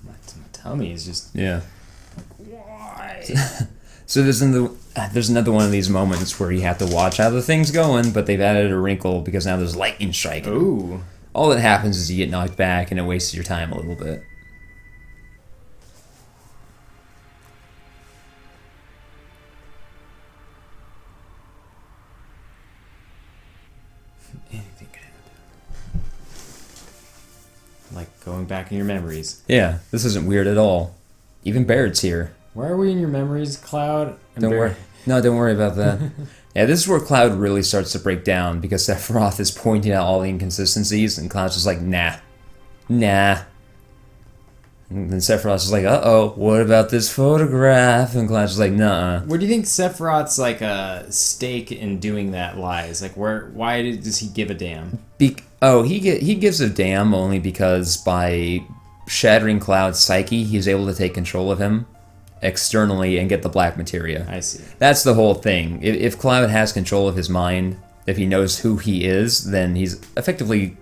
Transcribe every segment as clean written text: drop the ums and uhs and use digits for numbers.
My tummy is just... Yeah. Why? So there's another one of these moments where you have to watch how the thing's going, but they've added a wrinkle because now there's lightning striking. Ooh. All that happens is you get knocked back and it wastes your time a little bit. Anything could happen. Like going back in your memories. Yeah, this isn't weird at all. Even Barrett's here. Where are we in your memories, Cloud? Don't worry. No, don't worry about that. Yeah, this is where Cloud really starts to break down because Sephiroth is pointing out all the inconsistencies and Cloud's just like, nah. And then Sephiroth's just like, uh-oh, what about this photograph? And Cloud's just like, nuh-uh. Where do you think Sephiroth's stake in doing that lies? Like, why does he give a damn? He gives a damn only because by shattering Cloud's psyche, he's able to take control of him externally and get the black materia. I see. That's the whole thing. If Cloud has control of his mind, if he knows who he is, then he's effectively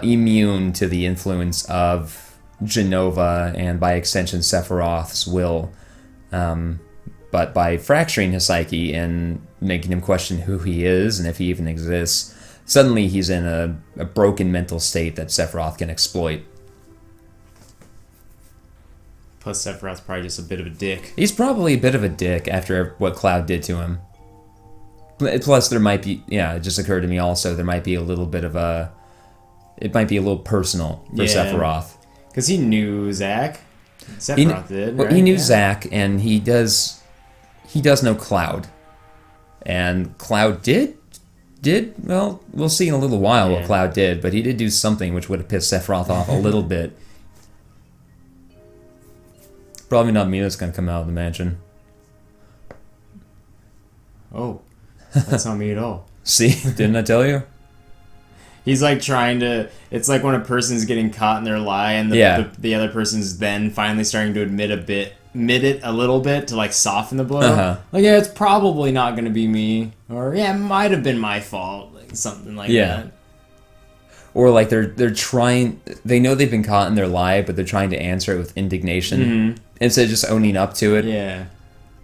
immune to the influence of Genova and by extension Sephiroth's will. But by fracturing his psyche and making him question who he is and if he even exists, suddenly he's in a broken mental state that Sephiroth can exploit. Plus, Sephiroth's probably just a bit of a dick. He's probably a bit of a dick after what Cloud did to him. Plus, there might be, it just occurred to me also, there might be a little bit of it might be a little personal for Sephiroth. Because he knew Zack. Sephiroth did, well, right? he knew Zack, and he does know Cloud. And Cloud did, well, we'll see in a little while what Cloud did, but he did do something which would have pissed Sephiroth off a little bit. Probably not me that's going to come out of the mansion. Oh, that's not me at all. See? Didn't I tell you? He's like trying to... It's like when a person's getting caught in their lie and the other person's then finally starting to admit it a little bit to like soften the blow. Uh-huh. Like, yeah, it's probably not going to be me. Or, yeah, it might have been my fault. Like, something like that. Or like they're trying... They know they've been caught in their lie, but they're trying to answer it with indignation. Mm-hmm. Instead of just owning up to it. Yeah.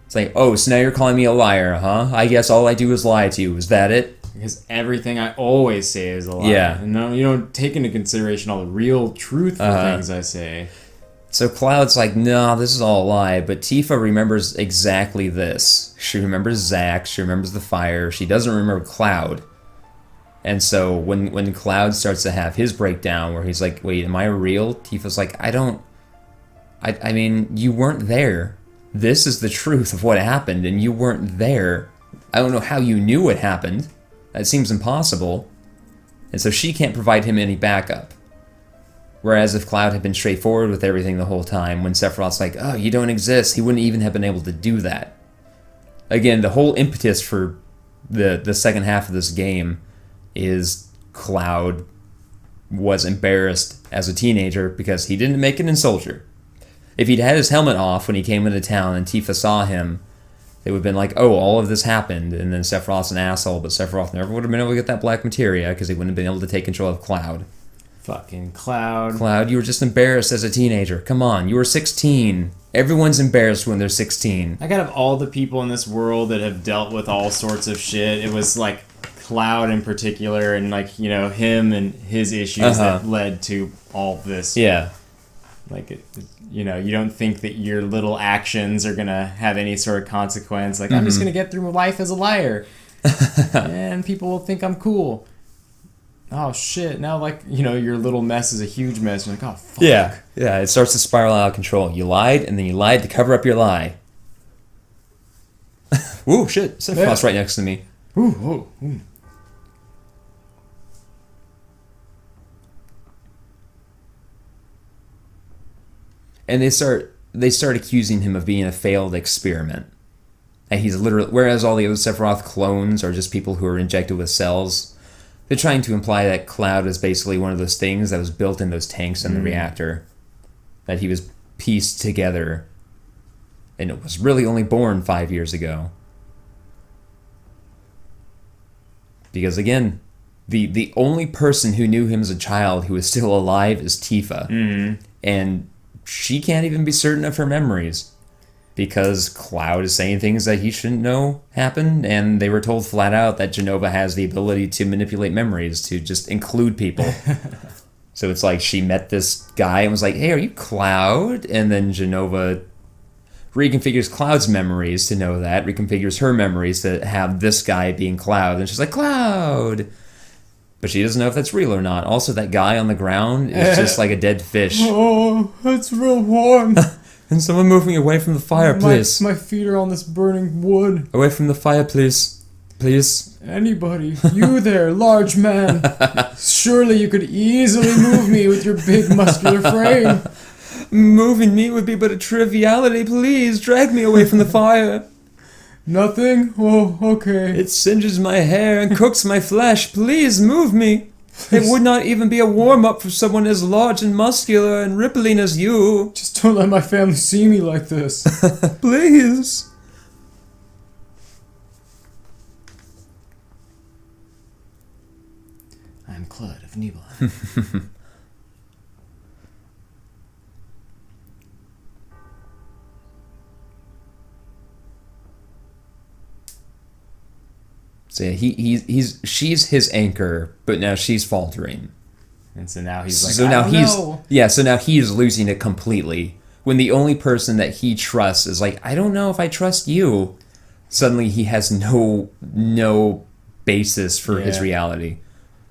It's like, oh, so now you're calling me a liar, huh? I guess all I do is lie to you. Is that it? Because everything I always say is a lie. Yeah. And no, you don't take into consideration all the real truthful things I say. So Cloud's like, no, this is all a lie. But Tifa remembers exactly this. She remembers Zack. She remembers the fire. She doesn't remember Cloud. And so when Cloud starts to have his breakdown where he's like, wait, am I real? Tifa's like, I mean, you weren't there. This is the truth of what happened, and you weren't there. I don't know how you knew what happened. That seems impossible. And so she can't provide him any backup. Whereas if Cloud had been straightforward with everything the whole time, when Sephiroth's like, oh, you don't exist, he wouldn't even have been able to do that. Again, the whole impetus for the second half of this game is Cloud was embarrassed as a teenager because he didn't make it in Soldier. If he'd had his helmet off when he came into town and Tifa saw him, they would have been like, oh, all of this happened, and then Sephiroth's an asshole, but Sephiroth never would have been able to get that black materia because he wouldn't have been able to take control of Cloud. Fucking Cloud. Cloud, you were just embarrassed as a teenager. Come on, you were 16. Everyone's embarrassed when they're 16. Like, out of all the people in this world that have dealt with all sorts of shit, it was like Cloud in particular, and like, you know, him and his issues that led to all this. Yeah. Like, you know, you don't think that your little actions are gonna have any sort of consequence. Like, I'm just gonna get through life as a liar, and people will think I'm cool. Oh shit! Now, like, you know, your little mess is a huge mess. You're like, oh fuck. Yeah. It starts to spiral out of control. You lied, and then you lied to cover up your lie. Ooh, shit! Sephiroth's right next to me. Ooh. And they start accusing him of being a failed experiment. And he's literally, whereas all the other Sephiroth clones are just people who are injected with cells, they're trying to imply that Cloud is basically one of those things that was built in those tanks in the reactor. That he was pieced together. And it was really only born 5 years ago. Because again, the only person who knew him as a child who is still alive is Tifa. Mm-hmm. And she can't even be certain of her memories because Cloud is saying things that he shouldn't know happen, and they were told flat out that Genova has the ability to manipulate memories, to just include people. So it's like she met this guy and was like, hey, are you Cloud? And then Genova reconfigures Cloud's memories to know that, reconfigures her memories to have this guy being Cloud, and she's like, Cloud! But she doesn't know if that's real or not. Also, that guy on the ground is just like a dead fish. Oh, it's real warm. And someone move me away from the fire, please. My feet are on this burning wood. Away from the fire, please. Please. Anybody. You there, large man. Surely you could easily move me with your big muscular frame. Moving me would be but a triviality. Please, drag me away from the fire. Nothing? Oh, okay. It singes my hair and cooks my flesh. Please, move me. It would not even be a warm-up for someone as large and muscular and rippling as you. Just don't let my family see me like this. Please. I'm Claude of Nibelheim. So yeah, she's his anchor, but now she's faltering. And so now he's like, so now he's losing it completely. When the only person that he trusts is like, I don't know if I trust you. Suddenly he has no basis for his reality.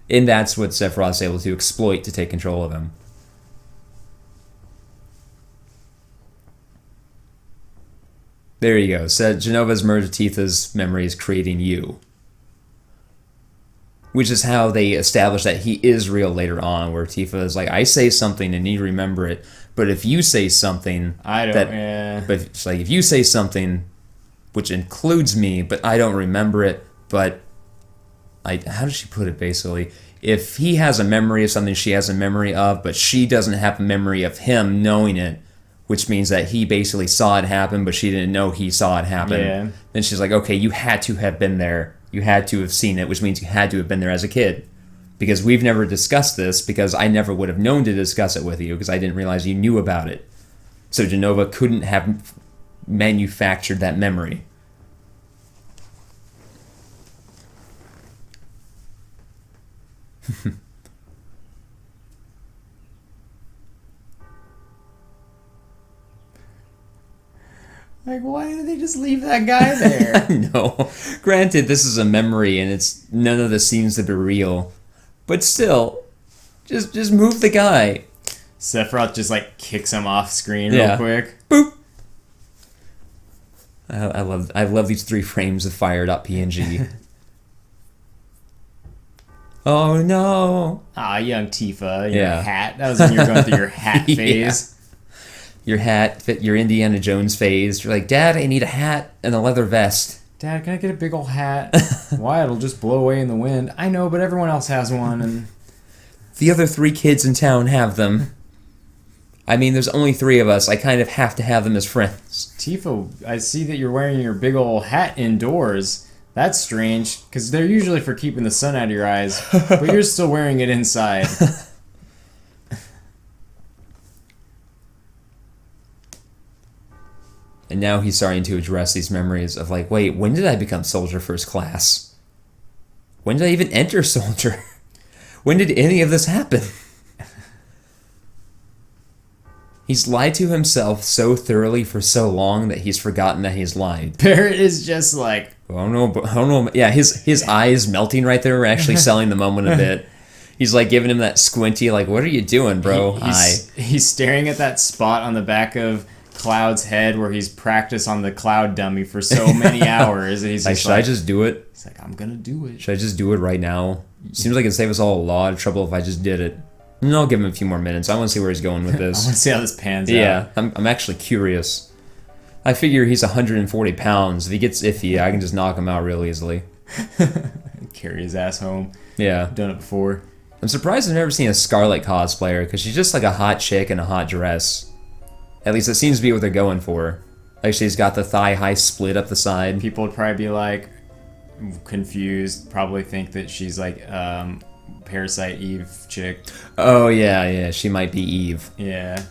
And that's what Sephiroth's able to exploit to take control of him. There you go. So Genova's merged Tifa's memories, creating you. Which is how they establish that he is real later on, where Tifa is like, I say something and you remember it, but if you say something... But it's like, if you say something which includes me, but I don't remember it, but... how does she put it, basically? If he has a memory of something she has a memory of, but she doesn't have a memory of him knowing it, which means that he basically saw it happen, but she didn't know he saw it happen, then she's like, okay, you had to have been there. You had to have seen it, which means you had to have been there as a kid. Because we've never discussed this, because I never would have known to discuss it with you, because I didn't realize you knew about it. So Genova couldn't have manufactured that memory. Like, why did they just leave that guy there? No. Granted, this is a memory, and none of this seems to be real. But still, just move the guy. Sephiroth just, like, kicks him off screen real quick. Boop! I love these 3 frames of fire.png. Oh, no. Ah, young Tifa, your hat. That was when you were going through your hat phase. Your hat fit your Indiana Jones phase. You're like, Dad, I need a hat and a leather vest. Dad, can I get a big old hat? Why? It'll just blow away in the wind. I know, but everyone else has one. And the other 3 kids in town have them. I mean, there's only 3 of us. I kind of have to have them as friends. Tifa, I see that you're wearing your big old hat indoors. That's strange, because they're usually for keeping the sun out of your eyes, but you're still wearing it inside. And now he's starting to address these memories of like, wait, when did I become Soldier First Class? When did I even enter Soldier? When did any of this happen? He's lied to himself so thoroughly for so long that he's forgotten that he's lied. Barrett is just like... Oh no. Yeah, his eyes melting right there are actually selling the moment a bit. He's like giving him that squinty, like, what are you doing, bro? He's staring at that spot on the back of Cloud's head where he's practiced on the Cloud dummy for so many hours. And he's just should I just do it? He's like, I'm gonna do it. Should I just do it right now? Seems like it'd save us all a lot of trouble if I just did it. And I'll give him a few more minutes. I want to see where he's going with this. I want to see how this pans out. Yeah, I'm actually curious. I figure he's 140 pounds. If he gets iffy, I can just knock him out real easily. Carry his ass home. Yeah. Done it before. I'm surprised I've never seen a Scarlet cosplayer, because she's just like a hot chick in a hot dress. At least it seems to be what they're going for. Like, she's got the thigh-high split up the side. People would probably be, like, confused, probably think that she's, like, Parasite Eve chick. Oh, yeah, she might be Eve. Yeah.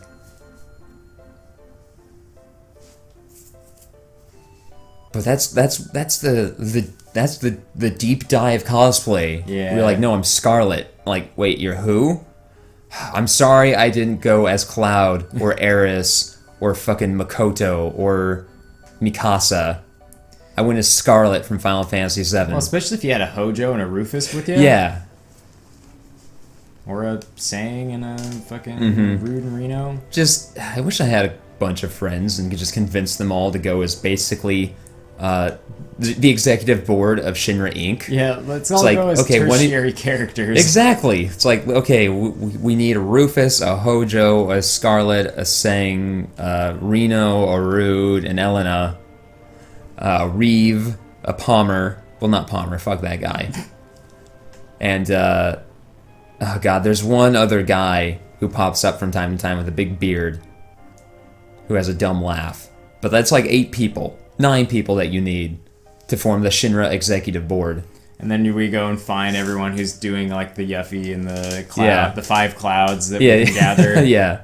But that's the deep dive cosplay. Yeah. You're like, no, I'm Scarlet. Like, wait, you're who? I'm sorry I didn't go as Cloud or Eris or fucking Makoto or Mikasa. I went as Scarlet from Final Fantasy VII. Well, especially if you had a Hojo and a Rufus with you. Yeah. Or a Sang and a fucking Mm-hmm. Rude and Reno. I wish I had a bunch of friends and could just convince them all to go as basically the executive board of Shinra Inc. Yeah, let's all go as tertiary characters. Exactly. It's like, okay, we need a Rufus, a Hojo, a Scarlet, a Sang, Reno, a Rude, an Elena, a Reeve, a Palmer. Well, not Palmer, fuck that guy. And, oh god, there's one other guy who pops up from time to time with a big beard who has a dumb laugh. But that's like 8 people, 9 people that you need to form the Shinra executive board. And then we go and find everyone who's doing like the Yuffie and the cloud, the 5 clouds that we can gather. Yeah.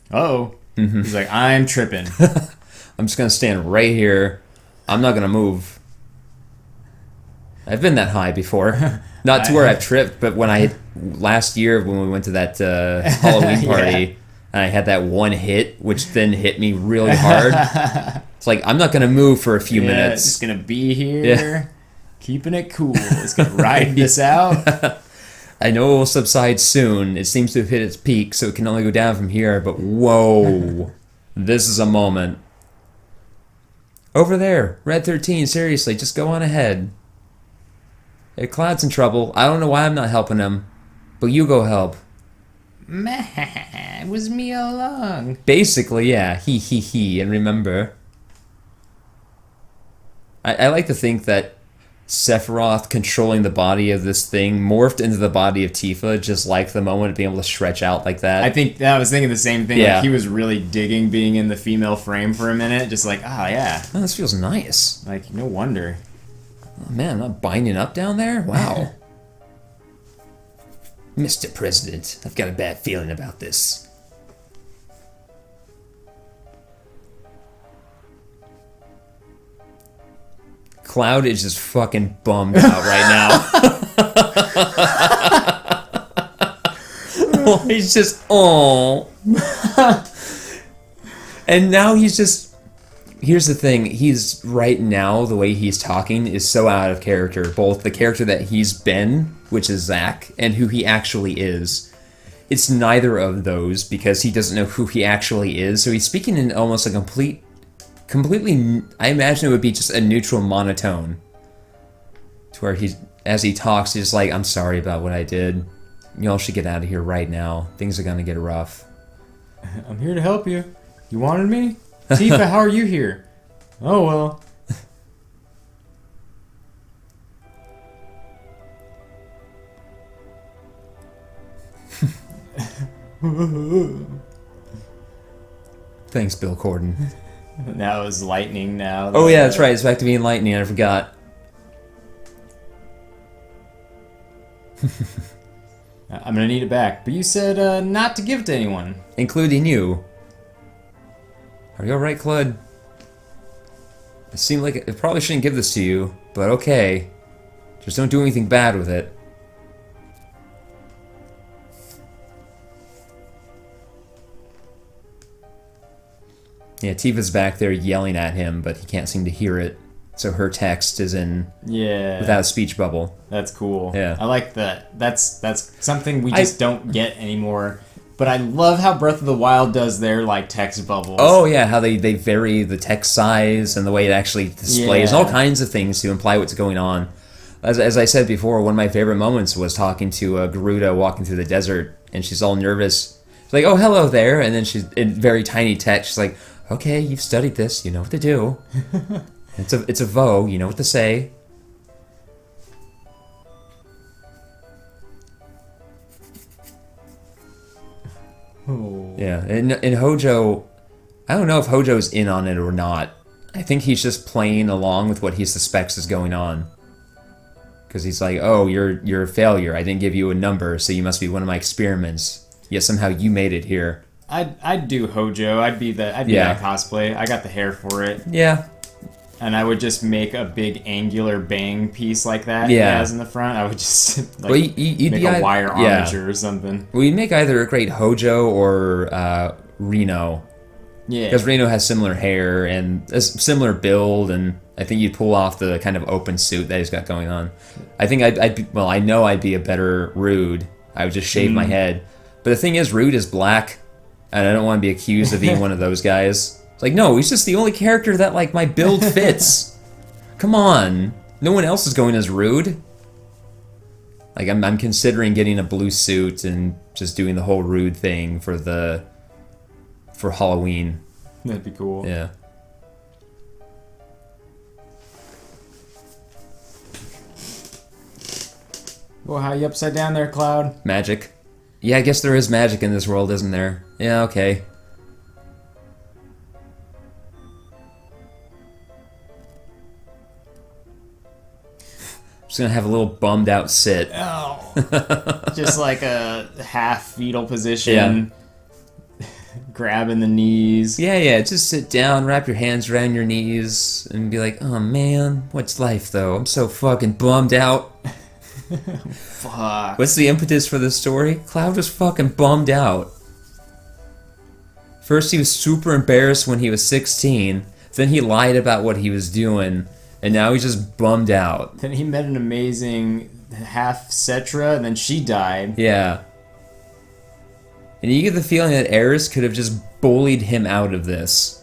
Uh-oh. He's like, I'm tripping. I'm just gonna stand right here. I'm not gonna move. I've been that high before. Not to where I've tripped, but last year when we went to that Halloween party, and I had that one hit, which then hit me really hard. It's like, I'm not going to move for a few minutes. It's just going to be here, keeping it cool. It's going to ride this out. I know it will subside soon. It seems to have hit its peak, so it can only go down from here, but whoa. This is a moment. Over there, Red 13, seriously, just go on ahead. Hey, Cloud's in trouble. I don't know why I'm not helping him, but you go help. Meh, it was me all along. Basically, yeah. He. And remember, I like to think that Sephiroth controlling the body of this thing morphed into the body of Tifa, just like the moment of being able to stretch out like that. I was thinking the same thing. Yeah. Like he was really digging being in the female frame for a minute. Just like, yeah. Oh, this feels nice. Like, no wonder. Oh, man, I'm not binding up down there? Wow. Mr. President, I've got a bad feeling about this. Cloud is just fucking bummed out right now. He's just, and now he's just... Here's the thing, he's right now, the way he's talking is so out of character. Both the character that he's been, which is Zack, and who he actually is. It's neither of those because he doesn't know who he actually is. So he's speaking in almost a completely, I imagine it would be just a neutral monotone. To where as he talks, he's just like, I'm sorry about what I did. Y'all should get out of here right now. Things are gonna get rough. I'm here to help you. You wanted me? Tifa, how are you here? Oh, well. Thanks, Bill Corden. Now it's lightning now. Oh yeah, that's right. It's back to being lightning. I forgot. I'm gonna need it back. But you said not to give it to anyone. Including you. Are you alright, Claude? It seemed like it probably shouldn't give this to you, but okay. Just don't do anything bad with it. Yeah, Tifa's back there yelling at him, but he can't seem to hear it. So her text is in without a speech bubble. That's cool. Yeah. I like that. That's something we just don't get anymore. But I love how Breath of the Wild does their like text bubbles. Oh yeah, how they vary the text size and the way it actually displays all kinds of things to imply what's going on. As I said before, one of my favorite moments was talking to Garuda walking through the desert, and she's all nervous. She's like, "Oh, hello there," and then she's in very tiny text. She's like, "Okay, you've studied this. You know what to do. It's a Vo. You know what to say." Oh. Yeah, and Hojo, I don't know if Hojo's in on it or not. I think he's just playing along with what he suspects is going on. Because he's like, oh, you're a failure. I didn't give you a number, so you must be one of my experiments. Yet somehow you made it here. I'd do Hojo. I'd be that cosplay. I got the hair for it. Yeah. And I would just make a big angular bang piece like that Yeah. he has in the front. I would just like Well, you'd make a wire armature or something. Well, you'd make either a great Hojo or Reno. Yeah. Because Reno has similar hair and a similar build, and I think you'd pull off the kind of open suit that he's got going on. I think I know I'd be a better Rude. I would just shave my head. But the thing is, Rude is black, and I don't want to be accused of being one of those guys. It's like, no, he's just the only character that, like, my build fits. Come on. No one else is going as Rude. Like, I'm considering getting a blue suit and just doing the whole Rude thing for Halloween. That'd be cool. Yeah. Well, how you upside down there, Cloud? Magic. Yeah, I guess there is magic in this world, isn't there? Yeah, okay. Just gonna have a little bummed out sit. Oh. Just like a half fetal position. Yeah. Grabbing the knees. Yeah, just sit down, wrap your hands around your knees, and be like, oh man, what's life though? I'm so fucking bummed out. Fuck. What's the impetus for this story? Cloud was fucking bummed out. First he was super embarrassed when he was 16, then he lied about what he was doing, and now he's just bummed out. Then he met an amazing half Cetra, and then she died. Yeah. And you get the feeling that Eris could have just bullied him out of this.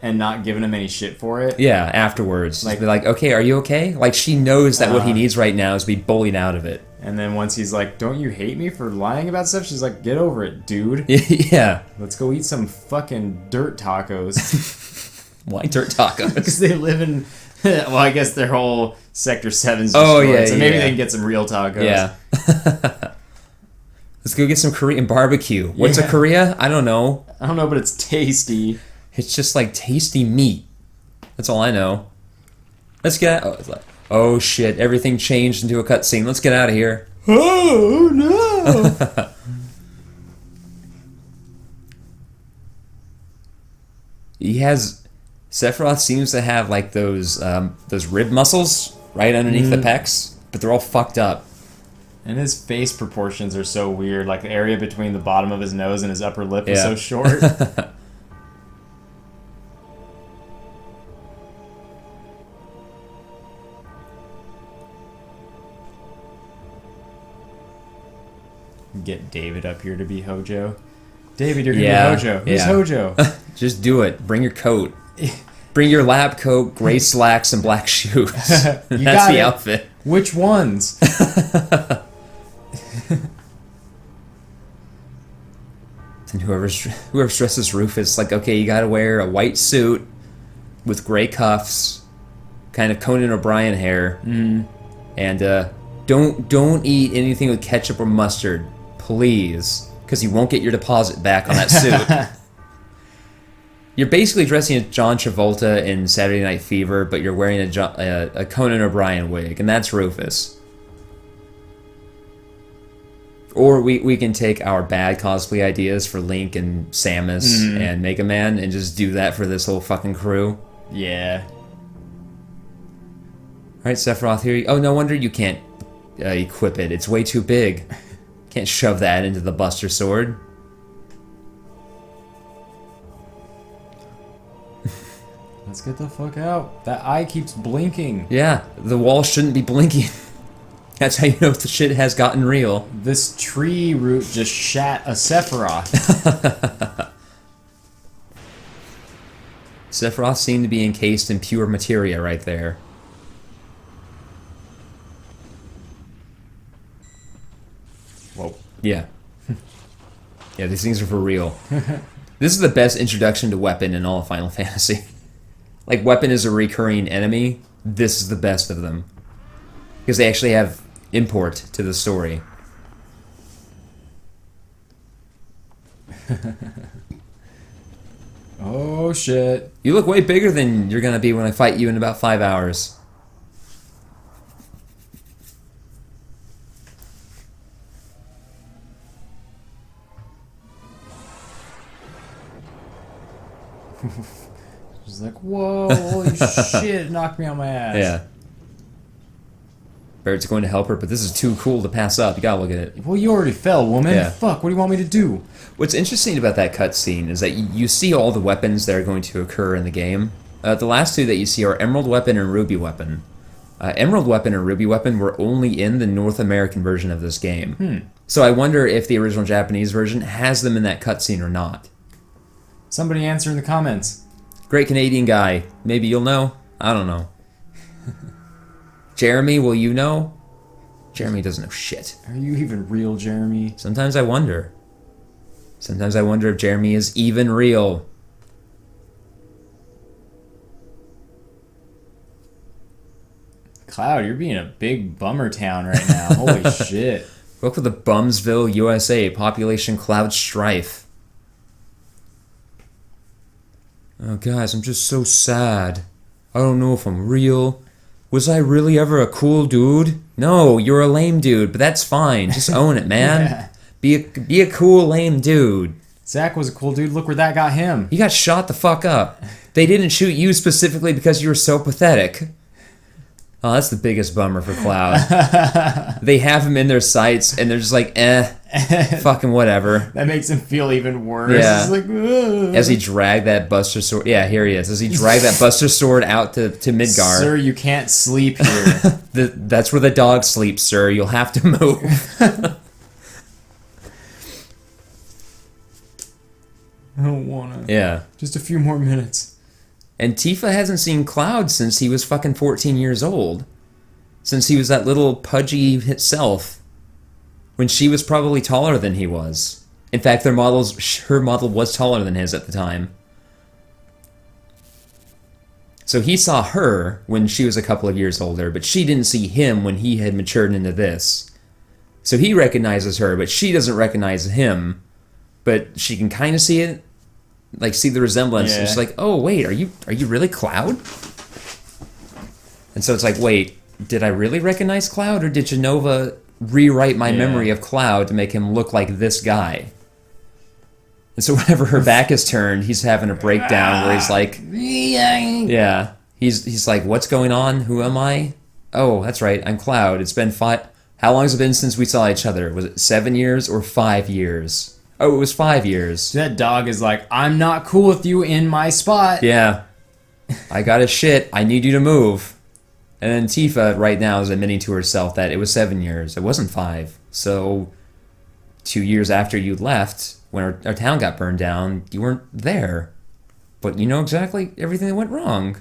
And not given him any shit for it. Yeah, afterwards. Like, be like, okay, are you okay? Like, she knows that what he needs right now is to be bullied out of it. And then once he's like, don't you hate me for lying about stuff? She's like, get over it, dude. Yeah. Let's go eat some fucking dirt tacos. Why dirt tacos? Because they live in... Well, I guess their whole Sector 7's destroyed. Yeah, so maybe they can get some real tacos. Yeah. Let's go get some Korean barbecue. What's a Korea? I don't know. I don't know, but it's tasty. It's just like tasty meat. That's all I know. Let's get out. Oh shit, everything changed into a cutscene. Let's get out of here. Oh no! Sephiroth seems to have like those rib muscles right underneath the pecs, but they're all fucked up. And his face proportions are so weird. Like the area between the bottom of his nose and his upper lip is so short. Get David up here to be Hojo. David, you're gonna be Hojo. Who's Hojo? Just do it. Bring your coat. Bring your lab coat, gray slacks, and black shoes. That's the outfit. Which ones? And whoever dresses Rufus, like, okay, you gotta wear a white suit with gray cuffs, kind of Conan O'Brien hair, and don't eat anything with ketchup or mustard, please, because you won't get your deposit back on that suit. You're basically dressing as John Travolta in Saturday Night Fever, but you're wearing a Conan O'Brien wig, and that's Rufus. Or we can take our bad cosplay ideas for Link and Samus and Mega Man and just do that for this whole fucking crew. Yeah. Alright, Sephiroth, here you... Oh, no wonder you can't equip it. It's way too big. Can't shove that into the Buster Sword. Let's get the fuck out. That eye keeps blinking. Yeah, the wall shouldn't be blinking. That's how you know the shit has gotten real. This tree root just shat a Sephiroth. Sephiroth seemed to be encased in pure materia right there. Whoa. Yeah. Yeah, these things are for real. This is the best introduction to Weapon in all of Final Fantasy. Like, Weapon is a recurring enemy. This is the best of them. Because they actually have import to the story. Oh, shit. You look way bigger than you're gonna be when I fight you in about 5 hours. She's like, whoa, holy shit, knocked me on my ass. Yeah. Barrett's going to help her, but this is too cool to pass up. You gotta look at it. Well, you already fell, woman. Yeah. Fuck, what do you want me to do? What's interesting about that cutscene is that you see all the weapons that are going to occur in the game. The last two that you see are Emerald Weapon and Ruby Weapon. Emerald Weapon and Ruby Weapon were only in the North American version of this game. So I wonder if the original Japanese version has them in that cutscene or not. Somebody answer in the comments. Great Canadian guy. Maybe you'll know. I don't know. Jeremy, will you know? Jeremy doesn't know shit. Are you even real, Jeremy? Sometimes I wonder. Sometimes I wonder if Jeremy is even real. Cloud, you're being a big bummer town right now. Holy shit. Welcome to Bumsville, USA. Population Cloud Strife. Oh, guys, I'm just so sad. I don't know if I'm real. Was I really ever a cool dude? No, you're a lame dude, but that's fine. Just own it, man. Yeah. Be a cool lame dude. Zach was a cool dude. Look where that got him. He got shot the fuck up. They didn't shoot you specifically because you were so pathetic. Oh, that's the biggest bummer for Cloud. They have him in their sights, and they're just like, fucking whatever. That makes him feel even worse. Yeah. He's like, ugh. As he dragged that Buster Sword... Yeah, here he is. As he dragged that Buster Sword out to Midgar. Sir, you can't sleep here. That's where the dog sleeps, sir. You'll have to move. I don't wanna. Yeah. Just a few more minutes. And Tifa hasn't seen Cloud since he was fucking 14 years old. Since he was that little pudgy self. When she was probably taller than he was. In fact, her model was taller than his at the time. So he saw her when she was a couple of years older, but she didn't see him when he had matured into this. So he recognizes her, but she doesn't recognize him. But she can kind of see it. Like, see the resemblance. Yeah. And she's like, oh, wait, are you really Cloud? And so it's like, wait, did I really recognize Cloud, or did Genova rewrite my memory of Cloud to make him look like this guy? And so whenever her back is turned, he's having a breakdown where he's like, yeah. He's like, what's going on? Who am I? Oh, that's right, I'm Cloud. It's been how long has it been since we saw each other? Was it 7 years or 5 years? Oh, it was 5 years. That dog is like, I'm not cool with you in my spot. Yeah. I got a shit. I need you to move. And then Tifa right now is admitting to herself that it was 7 years. It wasn't 5. So 2 years after you left, when our town got burned down, you weren't there. But you know exactly everything that went wrong.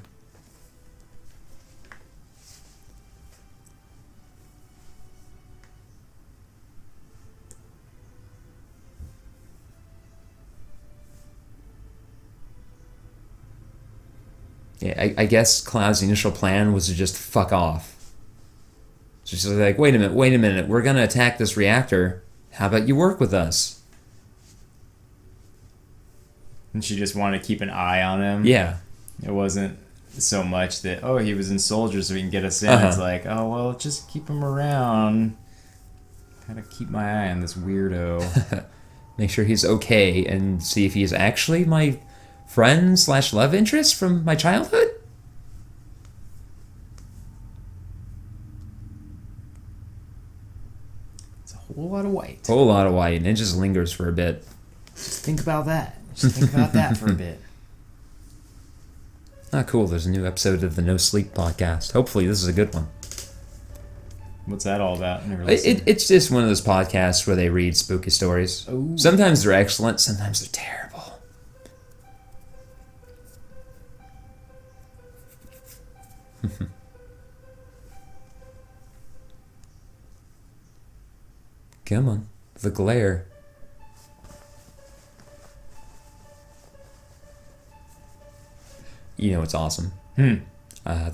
Yeah, I guess Cloud's initial plan was to just fuck off. So she's like, wait a minute, we're gonna attack this reactor. How about you work with us? And she just wanted to keep an eye on him. Yeah. It wasn't so much that, oh, he was in soldiers so he can get us in. It's like, oh, well, just keep him around. Gotta keep my eye on this weirdo. Make sure he's okay and see if he's actually my friend / love interest from my childhood? It's a whole lot of white. Whole lot of white, and it just lingers for a bit. Just think about that. Just think about that for a bit. Ah, cool. There's a new episode of the No Sleep podcast. Hopefully this is a good one. What's that all about? Never listened. It's just one of those podcasts where they read spooky stories. Ooh. Sometimes they're excellent, sometimes they're terrible. Come on, the glare. You know, it's awesome. The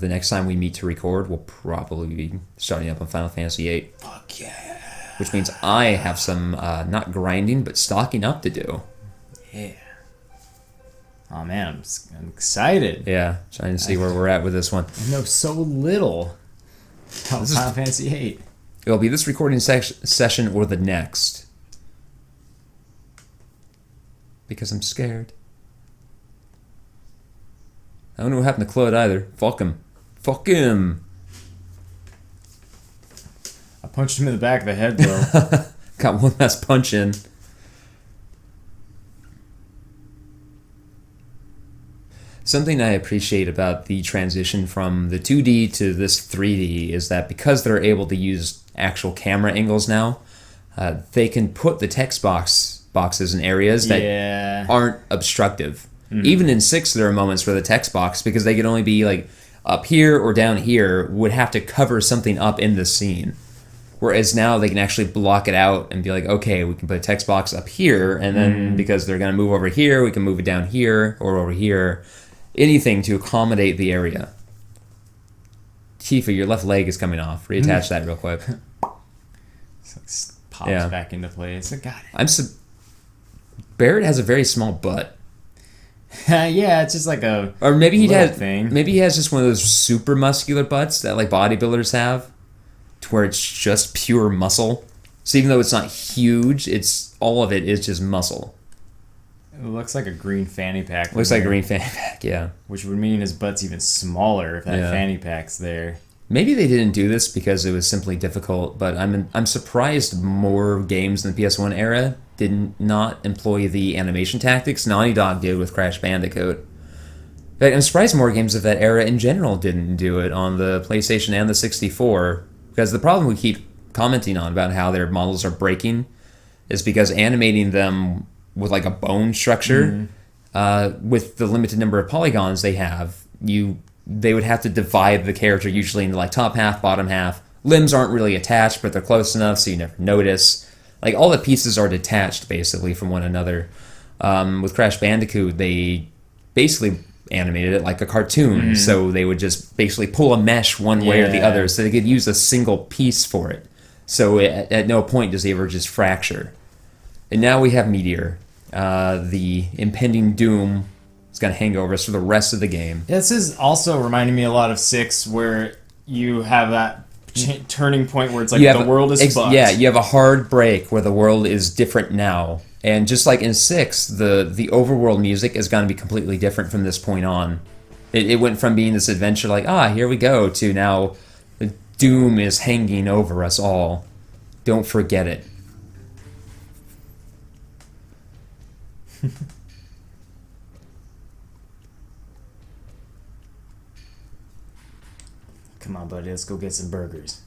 next time we meet to record, we'll probably be starting up on Final Fantasy VIII. Fuck yeah. Which means I have some, not grinding, but stocking up to do. Yeah. Oh man, I'm excited. Yeah, trying to see where we're at with this one. I know so little about Final Fantasy VIII. It'll be this recording session or the next. Because I'm scared. I don't know what happened to Claude either. Fuck him. Fuck him. I punched him in the back of the head, though. Got one last punch in. Something I appreciate about the transition from the 2D to this 3D is that because they're able to use actual camera angles now, they can put the text boxes in areas that aren't obstructive. Mm-hmm. Even in 6, there are moments where the text box, because they could only be like up here or down here, would have to cover something up in the scene. Whereas now they can actually block it out and be like, okay, we can put a text box up here, and then because they're going to move over here, we can move it down here or over here. Anything to accommodate the area. Tifa, your left leg is coming off. Reattach that real quick. It's like pops back into place. Got it. Barrett has a very small butt. Yeah, it's just like a or maybe he has thing. Maybe he has just one of those super muscular butts that like bodybuilders have, to where it's just pure muscle. So even though it's not huge, it's all of it is just muscle. It looks like a green fanny pack. Looks like a green fanny pack, yeah. Which would mean his butt's even smaller if that fanny pack's there. Maybe they didn't do this because it was simply difficult, but I'm surprised more games in the PS1 era did not employ the animation tactics Naughty Dog did with Crash Bandicoot. In fact, I'm surprised more games of that era in general didn't do it on the PlayStation and the 64, because the problem we keep commenting on about how their models are breaking is because animating them with like a bone structure, with the limited number of polygons they have, they would have to divide the character usually into like top half, bottom half. Limbs aren't really attached, but they're close enough so you never notice. Like all the pieces are detached basically from one another. With Crash Bandicoot, they basically animated it like a cartoon, so they would just basically pull a mesh one way or the other so they could use a single piece for it. So at no point does he ever just fracture. And now we have Meteor. The impending doom is going to hang over us for the rest of the game. This is also reminding me a lot of 6, where you have that turning point where it's like the world is fucked. Yeah, you have a hard break where the world is different now. And just like in 6, the overworld music is going to be completely different from this point on. It went from being this adventure like, here we go, to now the doom is hanging over us all. Don't forget it. Come on, buddy, let's go get some burgers.